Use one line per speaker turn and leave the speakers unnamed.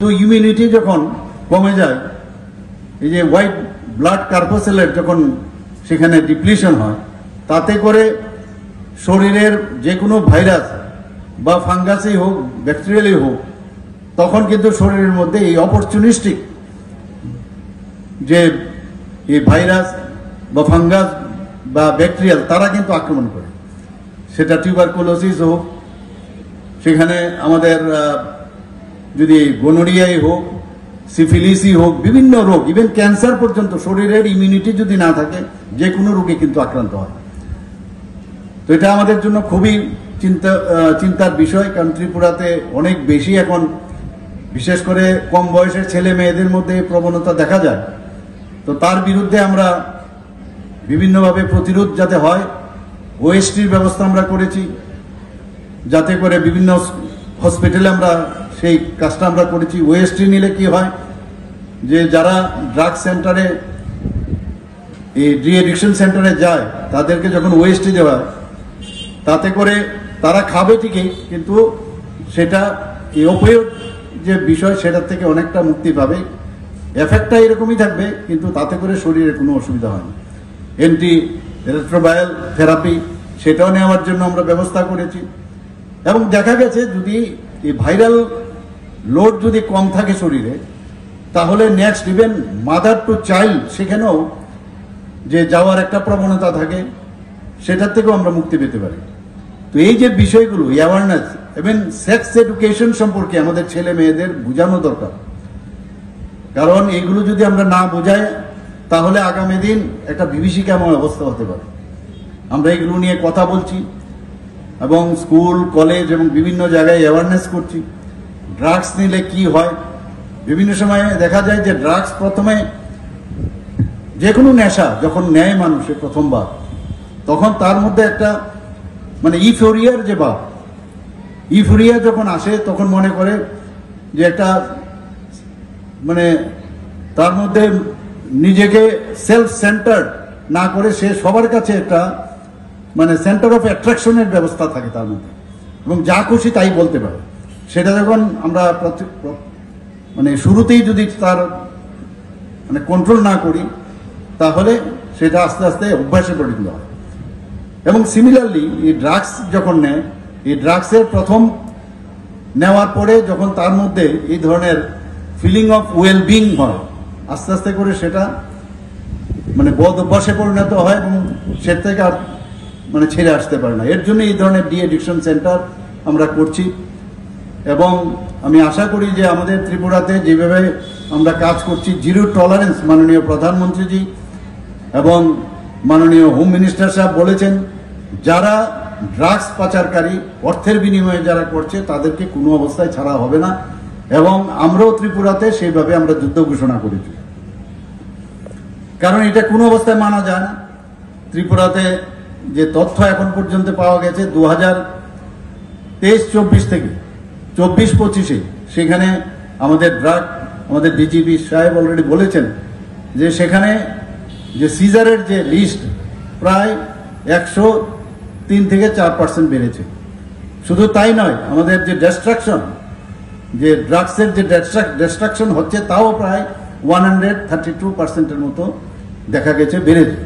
তো ইমিউনিটি যখন কমে যায়, এই যে হোয়াইট ব্লাড কার্পোসেলের যখন সেখানে ডিপ্লিশন হয়, তাতে করে শরীরের যে কোনো ভাইরাস বা ফাঙ্গাসই হোক ব্যাকটেরিয়ালই হোক, তখন কিন্তু শরীরের মধ্যে এই অপরচুনিস্টিক যে এই ভাইরাস বা ফাঙ্গাস বা ব্যাকটেরিয়াল তারা কিন্তু আক্রমণ করে। সেটা টিউবারকুলোসিস হোক, সেখানে আমাদের যদি গোনোরিয়াই হোক, সিফিলিসই হোক, বিভিন্ন রোগ, ইভেন ক্যান্সার পর্যন্ত, শরীরের ইমিউনিটি যদি না থাকে যে কোনো রোগে কিন্তু আক্রান্ত হয়। তো এটা আমাদের জন্য খুবই চিন্তার বিষয়, কারণ ত্রিপুরাতে অনেক বেশি এখন বিশেষ করে কম বয়সের ছেলে মেয়েদের মধ্যে প্রবণতা দেখা যায়। তো তার বিরুদ্ধে আমরা বিভিন্নভাবে প্রতিরোধ যাতে হয়, ওএসটির ব্যবস্থা আমরা করেছি, যাতে করে বিভিন্ন হসপিটালে আমরা সেই কাজটা আমরা করেছি। ওএসটি নিলে কি হয় যে যারা ড্রাগ সেন্টারে, এই ডি এডিকশন সেন্টারে যায়, তাদেরকে যখন ওএসটি দেওয়া হয়, তাতে করে তারা খাবে ঠিকই, কিন্তু সেটা এই অপয়োগ যে বিষয় সেটার থেকে অনেকটা মুক্তি পাবে। এফেক্টটা এরকমই থাকবে, কিন্তু তাতে করে শরীরে কোনো অসুবিধা হয় না। অ্যান্টি রেট্রোভায়াল থেরাপি সেটাও নেওয়ার জন্য আমরা ব্যবস্থা করেছি। এবং দেখা গেছে যদি এই ভাইরাল লোড যদি কম থাকে শরীরে, তাহলে next even mother to child সেখানেও যে যাওয়ার একটা প্রবণতা থাকে, সেটার থেকেও আমরা মুক্তি পেতে পারি। তো এই যে বিষয়গুলো, অ্যাওয়ারনেস, ইভেন সেক্স এডুকেশন সম্পর্কে আমাদের ছেলে মেয়েদের বোঝানো দরকার। কারণ এইগুলো যদি আমরা না বোঝাই, তাহলে আগামী দিন একটা বিভীষিকাময় অবস্থা হতে পারে। আমরা এগুলো নিয়ে কথা বলছি এবং স্কুল, কলেজ এবং বিভিন্ন জায়গায় অ্যাওয়ারনেস করছি। ড্রাগস নিলে কি হয়, বিভিন্ন সময় দেখা যায় যে ড্রাগস প্রথমে, যে কোনো নেশা যখন নেয় মানুষের প্রথমবার, তখন তার মধ্যে একটা মানে ইউফোরিয়ার যে ভাব, ইউফোরিয়া যখন আসে তখন মনে করে যে একটা মানে তার মধ্যে নিজেকে সেলফ সেন্টার্ড না করে সে সবার কাছে একটা মানে সেন্টার অফ অ্যাট্রাকশনের ব্যবস্থা থাকে তার মধ্যে, এবং যা খুশি তাই বলতে পারে। সেটা যখন আমরা মানে শুরুতেই যদি তার মানে কন্ট্রোল না করি, তাহলে সেটা আস্তে আস্তে অভ্যাসে পরিণত হয়। এবং সিমিলারলি এই ড্রাগস যখন নেয়, এই ড্রাগসের প্রথম নেওয়ার পরে যখন তার মধ্যে এই ধরনের ফিলিং অফ ওয়েলবিং হয়, আস্তে আস্তে করে সেটা মানে বদ অভ্যাসে পরিণত হয় এবং সেটা থেকে আর মানে ছেড়ে আসতে পারে না। এর জন্য এই ধরনের ডি এডিকশন সেন্টার আমরা করছি। এবং আমি আশা করি যে আমাদের ত্রিপুরাতে যেভাবে আমরা কাজ করছি, জিরো টলারেন্স, মাননীয় প্রধানমন্ত্রীজি এবং মাননীয় হোম মিনিস্টার সাহেব বলেছেন, যারা ড্রাগস পাচারকারী, অর্থের বিনিময়ে যারা করছে, তাদেরকে কোনো অবস্থায় ছাড়া হবে না। এবং আমরাও ত্রিপুরাতে সেইভাবে আমরা যুদ্ধ ঘোষণা করেছি, কারণ এটা কোনো অবস্থায় মানা যায় না। ত্রিপুরাতে যে তথ্য এখন পর্যন্ত পাওয়া গেছে 2023-24 থেকে 24-25-এ, সেখানে আমাদের আমাদের ডিজিপি সাহেব অলরেডি বলেছেন যে সেখানে যে সিজারের যে লিস্ট প্রায় 103 থেকে 4% বেড়েছে। শুধু তাই নয়, আমাদের যে ডিস্ট্রাকশন, যে ড্রাগসের যে ডিস্ট্রাকশন হচ্ছে, তাও প্রায় 132%-এর মতো দেখা গেছে বেড়েছে।